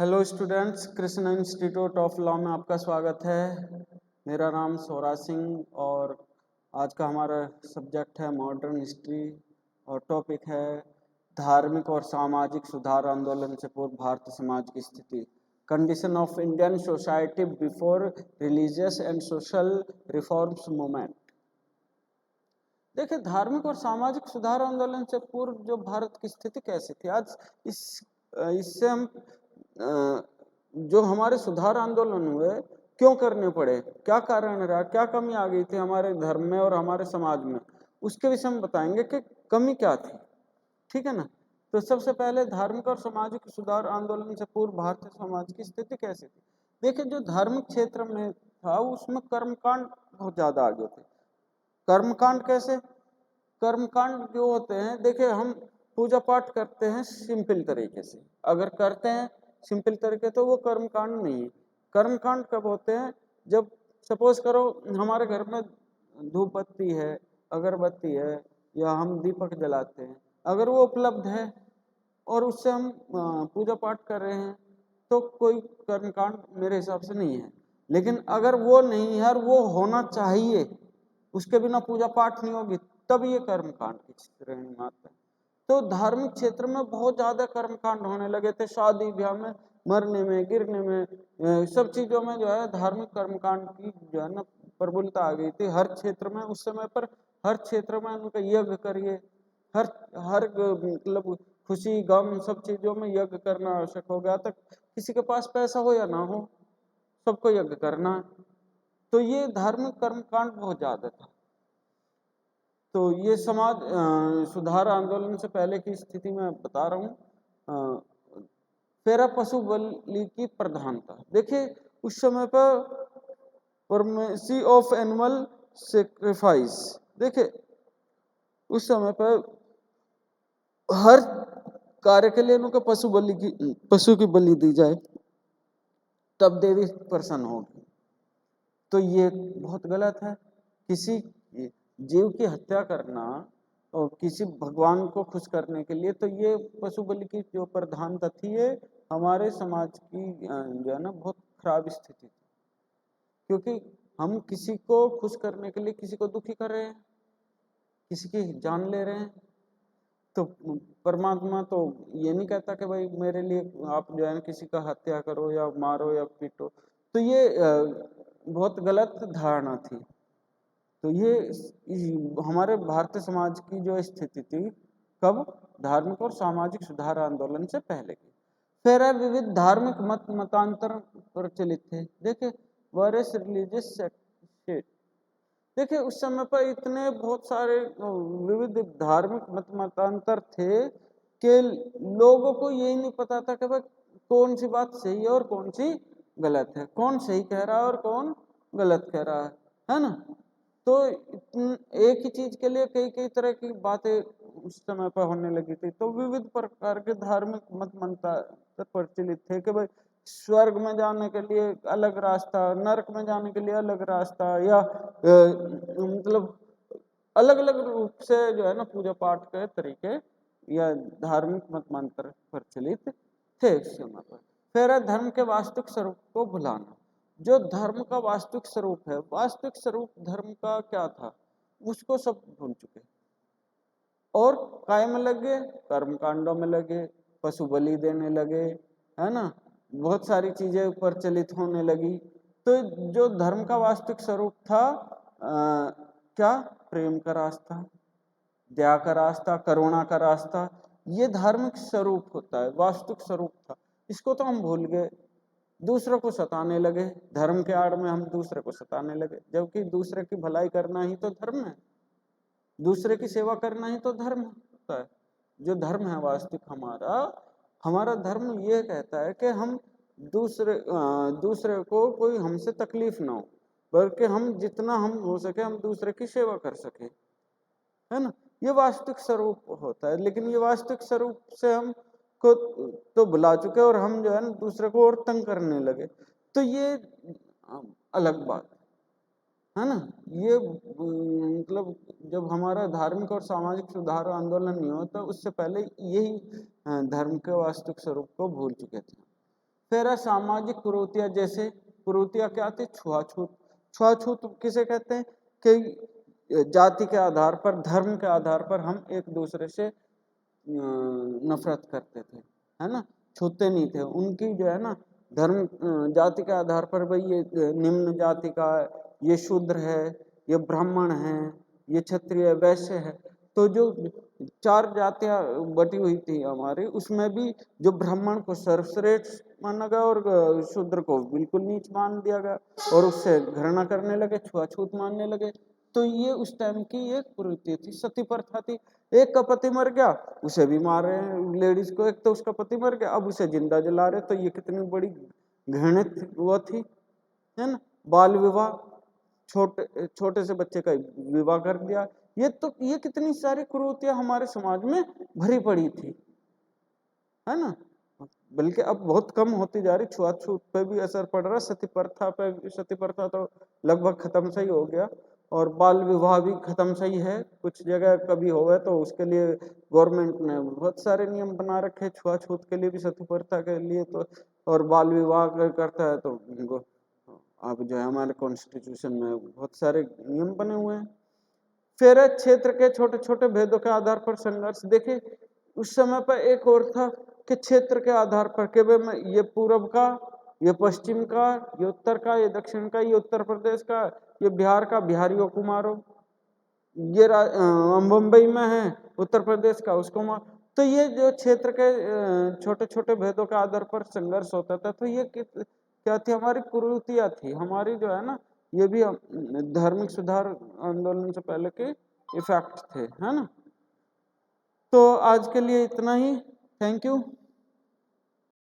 Hello students, Krishna institute of law में आपका स्वागत है। मेरा नाम स्वराज सिंह और आज का हमारा सब्जेक्ट है मॉडर्न हिस्ट्री और टॉपिक है धार्मिक और सामाजिक सुधार आंदोलन से पूर्व भारतीय समाज की स्थिति, condition of Indian society before religious and social reforms movement. देखिए, धार्मिक और सामाजिक सुधार आंदोलन से पूर्व जो भारत की स्थिति कैसी थी, आज इससे हम जो हमारे सुधार आंदोलन हुए क्यों करने पड़े, क्या कारण रहा, क्या कमी आ गई थी हमारे धर्म में और हमारे समाज में, उसके विषय में बताएंगे कि कमी क्या थी। ठीक है ना। तो सबसे पहले धार्मिक और सामाजिक सुधार आंदोलन से पूर्व भारतीय समाज की स्थिति कैसी थी। देखिए, जो धार्मिक क्षेत्र में था उसमें कर्मकांड बहुत ज्यादा आगे थे। कर्मकांड कैसे? कर्मकांड जो होते हैं, देखिए हम पूजा पाठ करते हैं सिंपल तरीके से, अगर करते हैं सिंपल तरीके तो वो कर्मकांड नहीं है। कर्मकांड कब होते हैं? जब सपोज करो हमारे घर में धूप बत्ती है, अगरबत्ती है या हम दीपक जलाते हैं, अगर वो उपलब्ध है और उससे हम पूजा पाठ कर रहे हैं तो कोई कर्मकांड मेरे हिसाब से नहीं है। लेकिन अगर वो नहीं है और वो होना चाहिए, उसके बिना पूजा पाठ नहीं होगी, तब ये कर्मकांड की श्रेणी में आता है। तो धार्मिक क्षेत्र में बहुत ज्यादा कर्मकांड होने लगे थे, शादी ब्याह में, मरने में, गिरने में, सब चीजों में जो है धार्मिक कर्मकांड की जो है ना प्रबलता आ गई थी हर क्षेत्र में। उस समय पर हर क्षेत्र में उनका यज्ञ करिए, हर हर मतलब खुशी गम सब चीजों में यज्ञ करना आवश्यक हो गया था। किसी के पास पैसा हो या ना हो, सबको यज्ञ करना। तो ये धार्मिक कर्मकांड बहुत ज्यादा था। तो ये समाज सुधार आंदोलन से पहले की स्थिति में बता रहा हूँ। फेरा पशु बलि की प्रधानता, देखिए उस समय पर परमेसी ऑफ एनिमल सेक्रीफाइस, देखिए उस समय पर हर कार्य के लिए उनको पशु की बलि दी जाए, तब देवी प्रसन्न होगी। तो ये बहुत गलत है। किसी जीव की हत्या करना और किसी भगवान को खुश करने के लिए, तो ये पशु बलि की जो प्रधानता थी, ये हमारे समाज की जो है ना बहुत खराब स्थिति थी। क्योंकि हम किसी को खुश करने के लिए किसी को दुखी कर रहे हैं, किसी की जान ले रहे हैं। तो परमात्मा तो ये नहीं कहता कि भाई मेरे लिए आप जो है किसी का हत्या करो या मारो या पीटो। तो ये बहुत गलत धारणा थी। तो ये हमारे भारतीय समाज की जो स्थिति थी, कब? धार्मिक और सामाजिक सुधार आंदोलन से पहले की। फिर विविध धार्मिक मतांतर प्रचलित थे। देखिए, वरियस रिलीजियस सेक्ट, देखिए उस समय पर इतने बहुत सारे विविध धार्मिक मतांतर थे कि लोगों को यही नहीं पता था कि भाई कौन सी बात सही है और कौन सी गलत है, कौन सही कह रहा है और कौन गलत कह रहा है ना। तो एक ही चीज के लिए कई कई तरह की बातें उस समय पर होने लगी थी। तो विविध प्रकार के धार्मिक मत मतांतर प्रचलित थे कि भाई स्वर्ग में जाने के लिए अलग रास्ता, नरक में जाने के लिए अलग रास्ता, या मतलब अलग अलग रूप से जो है ना पूजा पाठ के तरीके या धार्मिक मतमंत्र प्रचलित थे उस समय पर। फिर धर्म के वास्तविक स्वरूप को भुलाना, जो धर्म का वास्तविक स्वरूप है, वास्तविक स्वरूप धर्म का क्या था उसको सब भूल चुके और काय में लगे, कर्म कांडों में लगे, पशु बलि देने लगे, है ना, बहुत सारी चीजें प्रचलित होने लगी। तो जो धर्म का वास्तविक स्वरूप था क्या? प्रेम का रास्ता, दया का रास्ता, करुणा का रास्ता, ये धार्मिक स्वरूप होता है, वास्तविक स्वरूप था। इसको तो हम भूल गए, दूसरों को सताने लगे, धर्म के आड़ में हम दूसरे को सताने लगे, जबकि दूसरे की भलाई करना ही तो धर्म है, दूसरे की सेवा करना ही तो धर्म होता है। जो धर्म है वास्तविक हमारा हमारा धर्म ये कहता है कि हम दूसरे को कोई हमसे तकलीफ ना हो, बल्कि हम जितना हम हो सके हम दूसरे की सेवा कर सके, है ना। ये वास्तविक स्वरूप होता है। लेकिन ये वास्तविक स्वरूप से हम को तो भुला चुके और हम जो है ना दूसरे को और तंग करने लगे। तो ये अलग बात है ना। ये मतलब जब हमारा धार्मिक और सामाजिक सुधार आंदोलन नहीं होता, उससे पहले यही धर्म के वास्तविक स्वरूप को भूल चुके थे। फिर है सामाजिक कुरीतियां, जैसे कुरीतियां क्या थी? छुआछूत। छुआछूत किसे कहते हैं? कि जाति के आधार पर, धर्म के आधार पर हम एक दूसरे से नफरत करते थे, है ना, छूते नहीं थे। उनकी जो है ना धर्म जाति के आधार पर, भाई ये निम्न जाति का, ये शूद्र है, ये ब्राह्मण है, ये क्षत्रिय, वैश्य है। तो जो 4 जातियां बटी हुई थी हमारी, उसमें भी जो ब्राह्मण को सर्वश्रेष्ठ माना गया और शूद्र को बिल्कुल नीच मान दिया गया और उससे घृणा करने लगे, छुआछूत मानने लगे। तो ये उस टाइम की एक कुरीति थी, सती प्रथा थी। एक का पति मर गया, उसे भी मार रहे हैं लेडीज को। एक तो उसका पति मर गया, अब उसे जिंदा जला रहे। तो ये कितनी बड़ी घृणित वो थी, है ना। बाल विवाह, छोटे छोटे से बच्चे का विवाह कर दिया। ये कितनी सारी कुरीतियां हमारे समाज में भरी पड़ी थी, है ना। बल्कि अब बहुत कम होती जा रही। छुआछूत पे भी असर पड़ रहा, सती प्रथा पे, सती प्रथा तो लगभग खत्म सही हो गया और बाल विवाह भी खत्म सही है। कुछ जगह कभी होवे तो उसके लिए गवर्नमेंट ने बहुत सारे नियम बना रखे, छुआछूत के लिए भी, सती प्रथा के लिए तो। और बाल विवाह करता है तो उनको अब जो है हमारे कॉन्स्टिट्यूशन में बहुत सारे नियम बने हुए हैं। फिर क्षेत्र के छोटे छोटे भेदों के आधार पर संघर्ष। देखिए उस समय पर एक और था कि क्षेत्र के आधार पर कि भाई ये पूर्व का, ये पश्चिम का, ये उत्तर का, ये दक्षिण का, ये उत्तर प्रदेश का, ये बिहार का, बिहारियों को मारो। ये मुंबई में है, उत्तर प्रदेश का, उसको मारो। तो ये जो क्षेत्र के छोटे छोटे भेदों के आधार पर संघर्ष होता था। तो ये क्या थी? हमारी कुरीतियां थी, हमारी जो है ना, ये भी धार्मिक सुधार आंदोलन से पहले के इफेक्ट थे, है ना। तो आज के लिए इतना ही। Thank you.